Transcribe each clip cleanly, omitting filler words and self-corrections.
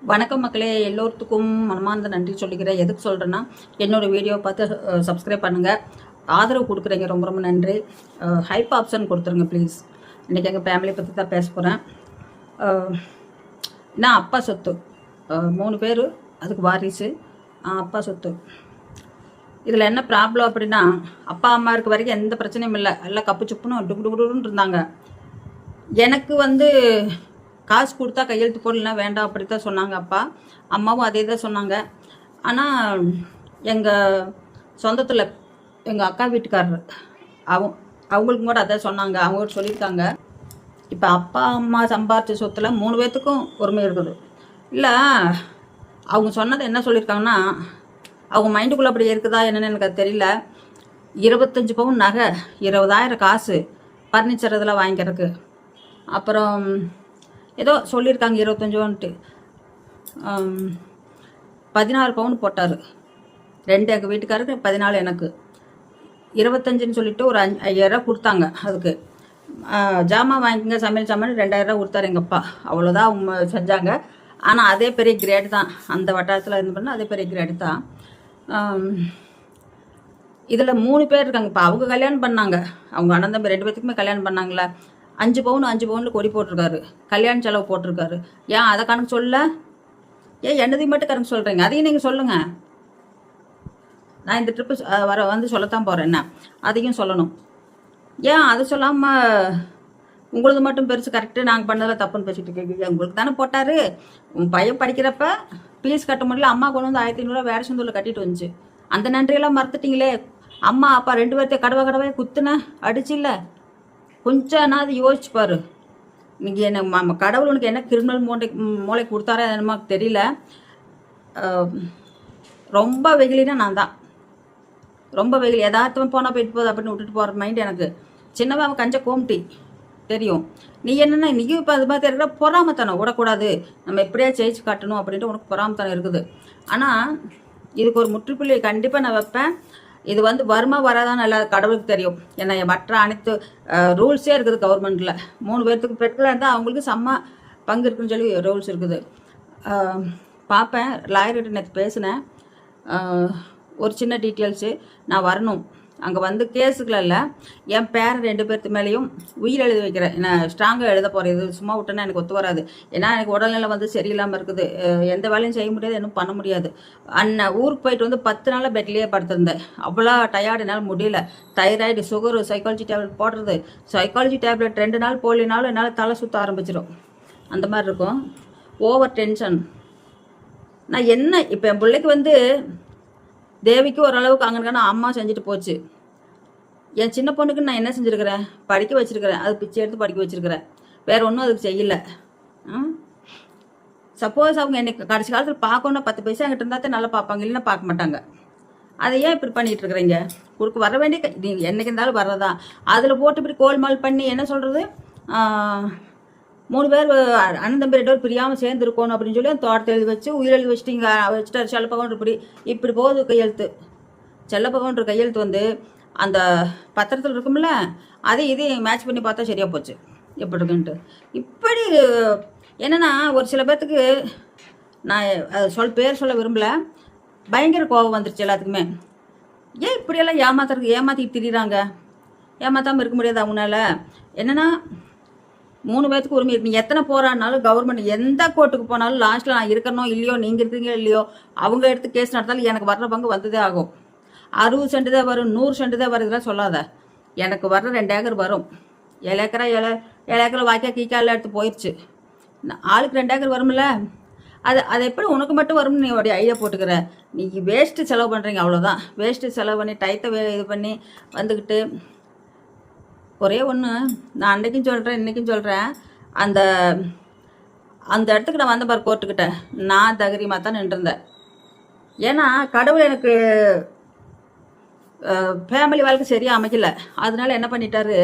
வணக்கம் மக்களே, எல்லோருத்துக்கும் மனமார்ந்த நன்றி சொல்லிக்கிறேன். எதுக்கு சொல்கிறேன்னா, என்னோடய வீடியோ பார்த்து சப்ஸ்கிரைப் பண்ணுங்கள், ஆதரவு கொடுக்குறீங்க, ரொம்ப ரொம்ப நன்றி. ஹைப் ஆப்ஷன் கொடுத்துருங்க ப்ளீஸ். இன்றைக்கி எங்கள் ஃபேமிலியை பற்றி தான் பேச போகிறேன். நான் அப்பா சொத்து 3 பேர், அதுக்கு வாரிசு அப்பா சொத்து. இதில் என்ன ப்ராப்ளம் அப்படின்னா, அப்பா அம்மா இருக்க வரைக்கும் எந்த பிரச்சனையும் இல்லை, எல்லாம் கப்பு சுப்புன்னு டுகுடுன்னு இருந்தாங்க. எனக்கு காசு கொடுத்தா கையெழுத்து போடலாம் வேண்டாம் அப்படி தான் சொன்னாங்க அப்பா. அம்மாவும் அதே தான் சொன்னாங்க. ஆனால் எங்கள் சொந்தத்தில் எங்கள் அக்கா வீட்டுக்காரர் அவங்களுக்கும் கூட அதான் சொன்னாங்க. அவங்க கூட சொல்லியிருக்காங்க. இப்போ அப்பா அம்மா சம்பாரிச்ச சொத்தில் 3 பேர்த்துக்கும் உரிமை இருக்குது. இல்லை, அவங்க சொன்னது என்ன சொல்லியிருக்காங்கன்னா, அவங்க மைண்டுக்குள்ளே அப்படி இருக்குதா என்னென்னு எனக்கு அது தெரியல. 25 பவுன் நகை, 20,000 காசு, ஃபர்னிச்சர் இதெல்லாம் வாங்கிக்கிறதுக்கு. அப்புறம் ஏதோ சொல்லியிருக்காங்க 25 16 பவுன் போட்டார். 2 எங்கள் வீட்டுக்காருக்கு, 14 எனக்கு. 25ன்னு சொல்லிட்டு ஒரு 5,000 கொடுத்தாங்க. அதுக்கு ஜாமான் வாங்கிக்கங்க, சமையல் சாமான் 2,000 கொடுத்தாரு எங்கள் அப்பா. அவ்வளோதான் அவங்க செஞ்சாங்க. ஆனால் அதே பெரிய கிரேடு தான், அந்த வட்டாரத்தில் இருந்து பண்ணால் அதே பெரிய கிரேடு தான். இதில் 3 பேர் இருக்காங்க. இப்போ அவங்க கல்யாணம் பண்ணாங்க, அவங்க அண்ணன் தம்பி 2 பேத்துக்குமே கல்யாணம் பண்ணாங்களே. 5 பவுனில் கொடி போட்டிருக்காரு, கல்யாண செலவு போட்டிருக்காரு. ஏன் அதை கணக்கு சொல்ல? ஏன் என்னதையும் மட்டும் கணக்கு சொல்கிறீங்க? அதையும் நீங்கள் சொல்லுங்கள். நான் இந்த ட்ரிப்பு சொல்லத்தான் போகிறேன், என்ன அதையும் சொல்லணும். ஏன் அதை சொல்லாமல் உங்களது மட்டும் பெருசு கரெக்டு, நாங்கள் பண்ணதில் தப்புன்னு பேசிட்டு இருக்கீங்க? உங்களுக்கு தானே போட்டார். உன் பையன் படிக்கிறப்ப ஃபீஸ் கட்ட முடியல, அம்மா கொண்டு வந்து 1,500 வேறு சொந்தூரில் கட்டிட்டு வந்துச்சு. அந்த நன்றியெல்லாம் மறந்துட்டீங்களே. அம்மா அப்பா 2 பேர்த்தையும் கடவை குத்துன அடிச்சு இல்லை, கொஞ்சம் நான் அதை யோசிச்சு பாரு. நீங்கள் என்ன கடவுள் உனக்கு என்ன கிரிமினல் மூளை கொடுத்தாரா என்னமோ தெரியல. ரொம்ப வெயிலினா நான் தான் ரொம்ப வெயில், யதார்த்தமாக போனால் போயிட்டு போகுது அப்படின்னு விட்டுட்டு போகிற மைண்ட் எனக்கு. சின்னவன் அவன் கஞ்ச கோம்டி தெரியும். நீ என்னென்னா நீயும் இப்போ அது மாதிரி இருக்கிற பொறாமத்தனம் விடக்கூடாது, நம்ம எப்படியா ஜெயிச்சு காட்டணும் அப்படின்ட்டு உனக்கு பொறாமத்தனம் இருக்குது. ஆனால் இதுக்கு ஒரு முற்றுப்புள்ளி கண்டிப்பாக நான் வைப்பேன். இது வருமா வராதான்னு எல்லா கடவுளுக்கு தெரியும். ஏன்னா மற்ற அனைத்து ரூல்ஸே இருக்குது கவர்மெண்ட்டில். 3 பேர்த்துக்கு பெண்களாக இருந்தால் அவங்களுக்கு செம்ம பங்கு இருக்குன்னு சொல்லி ரூல்ஸ் இருக்குது. பார்ப்பேன், லாயர்கிட்ட நேற்று பேசினேன். ஒரு சின்ன டீட்டெயில்ஸு, நான் வரணும் அங்கே கேஸுக்குள்ள இல்லை, என் பேரன் 2 பேர்த்து மேலேயும் உயிர் எழுதி வைக்கிறேன். நான் ஸ்ட்ராங்காக எழுத போகிறேன். இது சும்மா விட்டேன்னா எனக்கு ஒத்து வராது. ஏன்னா எனக்கு உடல்நிலை சரியில்லாமல் இருக்குது, எந்த வேலையும் செய்ய முடியாது, இன்னும் பண்ண முடியாது. ஊருக்கு போயிட்டு 10 நாளாக பெட்லேயே படுத்திருந்தேன். அவ்வளோ டயர்டு, என்னால் முடியல. தைராய்டு, சுகரு, சைக்காலஜி டேப்லெட் போடுறது. சைக்காலஜி டேப்லெட் 2 நாள் போடலினாலும் என்னால் தலை சுற்ற ஆரம்பிச்சிடும். அந்த மாதிரி இருக்கும். Over tension. நான் என்ன இப்போ என் பிள்ளைக்கு தேவிக்கு ஓரளவுக்கு அங்கன அம்மா செஞ்சுட்டு போச்சு. என் சின்ன பொண்ணுக்கு நான் என்ன செஞ்சுருக்கிறேன்? படிக்க வச்சுருக்கிறேன். அது பிச்சை எடுத்து படிக்க வச்சுருக்கிறேன். வேறு ஒன்றும் அதுக்கு செய்யலை. சப்போஸ் அவங்க என்னை கடைசி காலத்தில் பார்க்கணுன்னா 10 பைசா என்கிட்ட இருந்தால் தான் நல்லா பார்ப்பாங்க, இல்லைன்னா பார்க்க மாட்டாங்க. அதை ஏன் இப்படி பண்ணிகிட்டு இருக்கிறீங்க? கொடுக்க வர வேண்டிய நீங்கள் என்றைக்கு இருந்தாலும் வர்றதா, அதில் போட்டு இப்படி கோல்மால் பண்ணி என்ன சொல்கிறது, 3 பேர் அண்ணன் தம்பி 2 பேர் பிரியாமல் சேர்ந்துருக்கணும் அப்படின்னு சொல்லி அந்த தோட்டத்தை எழுதி வச்சு உயிர் எழுதி வச்சுட்டு வச்சுட்டார். செல்லப்பகவுண்டர் இப்படி போகுது கையெழுத்து. செல்லப்பகவுண்டர் கையெழுத்து அந்த பத்திரத்தில் இருக்கும்ல, இதையும் மேட்ச் பண்ணி பார்த்தா சரியாக போச்சு. எப்படி இருக்குன்ட்டு இப்படி என்னென்னா, ஒரு சில பேர்த்துக்கு நான் பேர் சொல்ல விரும்பலை, பயங்கர கோபம் வந்துருச்சு எல்லாத்துக்குமே. ஏன் இப்படியெல்லாம் ஏமாற்றிட்டு திரிகிறாங்க? ஏமாற்றாமல் இருக்க முடியாது அவங்களால. என்னென்னா 3 பேர்த்துக்கு உரிமை இருக்கு. நீ எத்தனை போராடினாலும் கவர்மெண்ட் எந்த கோர்ட்டுக்கு போனாலும் லாஸ்ட்டில் நான் இருக்கணும் இல்லையோ, நீங்கள் இருக்கீங்க இல்லையோ, அவங்க எடுத்து கேஸ் நடத்தாலும் எனக்கு வர்ற பங்கு வந்ததே ஆகும். 60 சென்ட் தான் வரும், 100 சென்ட் தான் வருதுலாம் சொல்லாத. எனக்கு வர்ற 2 ஏக்கர் வரும். 7 ஏக்கரை வாய்க்கா கீக்கா எல்லாம் எடுத்து போயிடுச்சு. ஆளுக்கு 2 ஏக்கர் வரும்ல, அது எப்படி உனக்கு மட்டும் வரும்னு நீ அப்படி ஐடியா போட்டுக்கிற? நீங்கள் வேஸ்ட்டு செலவு பண்ணுறீங்க, அவ்வளோதான். வேஸ்ட்டு செலவு பண்ணி டயத்தை இது பண்ணி வந்துக்கிட்டு. ஒரே ஒன்று நான் அன்றைக்கும் சொல்கிறேன், இன்றைக்கும் சொல்கிறேன். அந்த இடத்துக்கு நான் பாரு கோர்ட்டுக்கிட்ட, நான் தைரியமாக தான் நின்றுருந்தேன். ஏன்னா கடவுள் எனக்கு ஃபேமிலி வாழ்க்கை சரியாக அமைக்கல. அதனால என்ன பண்ணிட்டாரு,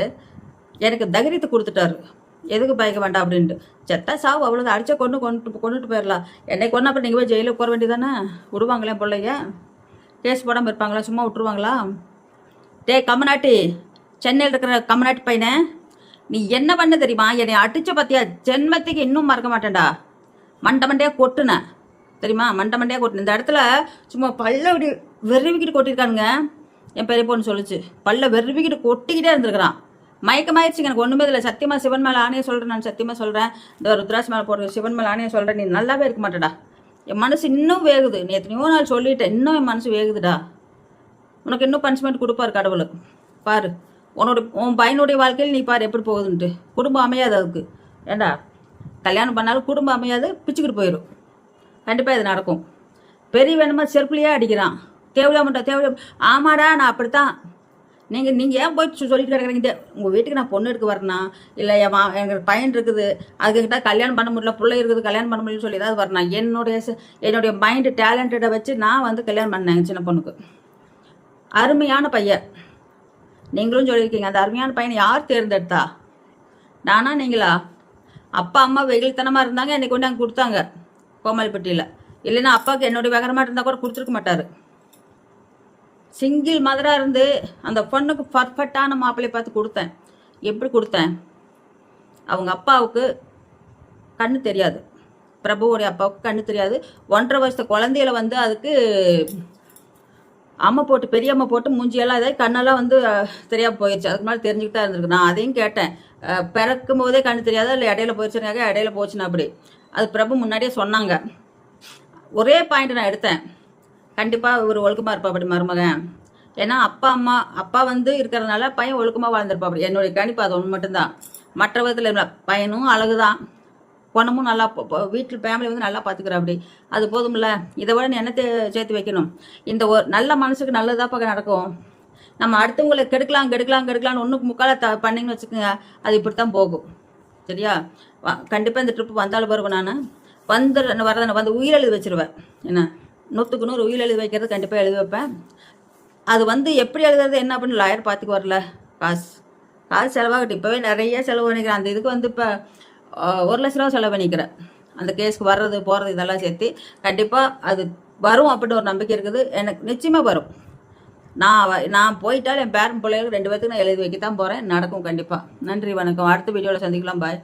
எனக்கு தைரியத்தை கொடுத்துட்டாரு. எதுக்கு பயக்க வேண்டாம் அப்படின்ட்டு. செத்தா சாவு, அவ்வளோதான். அடித்தா கொண்டுட்டு போயிடலாம். என்னை கொண்டு அப்புறம் நீங்கள் போய் ஜெயிலுக்கு போக வேண்டியதானே? விடுவாங்களே பிள்ளைங்க? கேஸ் போடாமல் இருப்பாங்களா? சும்மா விட்டுருவாங்களா? கம்மநாட்டி, சென்னையில் இருக்கிற கம்மநாட்டு பையனை, நீ என்ன பண்ண தெரியுமா? என்னை அடிச்ச பத்தியா, ஜென்மத்துக்கு இன்னும் மறக்க மாட்டேன்டா. மண்டையாக கொட்டுனேன் தெரியுமா, மண்டையாக கொட்டினேன். இந்த இடத்துல சும்மா பல்ல அப்படி வெறுவிக்கிட்டு கொட்டியிருக்கானுங்க. என் பெரிய பொண்ணு சொல்லிச்சு, பல்ல வெறுவிக்கிட்டு கொட்டிக்கிட்டே இருந்திருக்கிறான். மயக்கமாயிருச்சுங்க, எனக்கு ஒன்றுமே இல்லை. சத்தியமாக சிவன் மேலே ஆணையை சொல்கிறேன், நான் சத்தியமாக சொல்கிறேன். இந்த ருத்ராட்சி மேலே போடுற சிவன் மேலே ஆணையை சொல்கிறேன், நீ நல்லாவே இருக்க மாட்டேடா. என் மனசு இன்னும் வேகுது. நீ எத்தனையோ நாள் சொல்லிட்டேன், இன்னும் என் மனசு வேகுதுடா. உனக்கு இன்னும் பனிஷ்மெண்ட் கொடுப்பார் கடவுள். பாரு, உன் பையனுடைய வாழ்க்கையில் நீ பாரு எப்படி போகுதுன்ட்டு. குடும்பம் அமையாது அதுக்கு. ஏண்டா கல்யாணம் பண்ணாலும் குடும்பம் அமையாது, பிச்சுக்கிட்டு போயிடும். கண்டிப்பாக இது நடக்கும். பெரிய வேணுமா செருப்புலையே அடிக்கிறான். தேவையில்லாம ஆமாடா, நான் அப்படித்தான். நீங்கள் ஏன் போயிட்டு சொல்லிட்டு கிடக்குறீங்க? உங்கள் வீட்டுக்கு நான் பொண்ணு எடுக்க வரேனா, இல்லை எனக்கு பையன் இருக்குது, அதுக்கிட்ட கல்யாணம் பண்ண முடியல, பிள்ளை இருக்குது, கல்யாணம் பண்ண முடியலன்னு சொல்லி ஏதாவது வரணும். என்னுடைய மைண்டு டேலண்டடை வச்சு நான் வந்து கல்யாணம் பண்ணேன் சின்ன பொண்ணுக்கு. அருமையான பையன், நீங்களும் சொல்லியிருக்கீங்க. அந்த அருமையான பையனை யார் தேர்ந்தெடுத்தா? நானா நீங்களா? அப்பா அம்மா வெகுளித்தனமாக இருந்தாங்க, என்னை கொண்டு அங்கே கொடுத்தாங்க கோமல்பட்டியில். இல்லைன்னா அப்பாவுக்கு என்னுடைய விவரமாக இருந்தால் கூட கொடுத்துருக்க மாட்டார். சிங்கிள் மதராக இருந்து அந்த பொண்ணுக்கு பர்ஃபெக்டான மாப்பிள்ளையை பார்த்து கொடுத்தேன். எப்படி கொடுத்தேன்? அவங்க அப்பாவுக்கு கண்ணு தெரியாது, பிரபுவோடைய அப்பாவுக்கு கண்ணு தெரியாது. 1.5 வருஷத்து குழந்தையில வந்து அதுக்கு அம்மா போட்டு பெரிய அம்மா போட்டு மூஞ்சியெல்லாம் இதாகி கண்ணெல்லாம் வந்து தெரியாமல் போயிடுச்சு. அதுக்கு மேலே தெரிஞ்சுக்கிட்டா இருந்திருக்கு. நான் அதையும் கேட்டேன், பிறக்கும் போதே கண்ணு தெரியாதா இல்லை இடையில போயிடுச்சுனாக்க இடையில போச்சுன்னா அப்படி. அது பிரபு முன்னாடியே சொன்னாங்க. ஒரே பாயிண்ட் நான் எடுத்தேன், கண்டிப்பாக ஒரு ஒழுக்கமாக இருப்பா அப்படி மருமகன். ஏன்னா அப்பா வந்து இருக்கிறதுனால பையன் ஒழுக்கமாக வாழ்ந்துருப்பா அப்படி. என்னுடைய கணிப்பு அது ஒன்று மட்டும்தான். மற்ற விதத்தில் இல்லை. பையனும் அழகுதான், பொண்ணமும் நல்லா வீட்டில் ஃபேமிலி வந்து நல்லா பார்த்துக்கிறா அப்படி. அது போதும்ல. இதை விட நீ என்னத்தை சேர்த்து வைக்கணும்? இந்த ஒரு நல்ல மனசுக்கு நல்லதாக பார்க்க நடக்கும். நம்ம அடுத்தவங்களை கெடுக்கலான்னு ஒன்றுக்கு முக்கால பண்ணிங்கன்னு வச்சுக்கோங்க, அது இப்படித்தான் போகும். சரியா? கண்டிப்பாக இந்த ட்ரிப்பு வந்தாலும் வருவேன். நான் வந்து உயிர் எழுதி வச்சிருவேன். என்ன 100க்கு 100 உயிர் எழுதி வைக்கிறது கண்டிப்பாக எழுதி வைப்பேன். அது வந்து எப்படி எழுதுறது என்ன அப்படின்னு லாயர் பார்த்துக்கு வரல. காசு செலவாகட்டும். இப்போவே நிறைய செலவு பண்ணிக்கிறேன். அந்த இதுக்கு வந்து இப்போ 1 லட்ச ரூபா செலவு பண்ணிக்கிறேன். அந்த கேஸுக்கு வர்றது போகிறது இதெல்லாம் சேர்த்து கண்டிப்பாக அது வரும் அப்படின்னு ஒரு நம்பிக்கை இருக்குது. எனக்கு நிச்சயமாக வரும். நான் போயிட்டால் என் பேரன் பிள்ளைகளுக்கு 2 பேர்த்துக்கு நான் எழுதி வைக்க தான் போகிறேன். நடக்கும் கண்டிப்பாக. நன்றி, வணக்கம். அடுத்த வீடியோவில் சந்திக்கலாம். பாய்.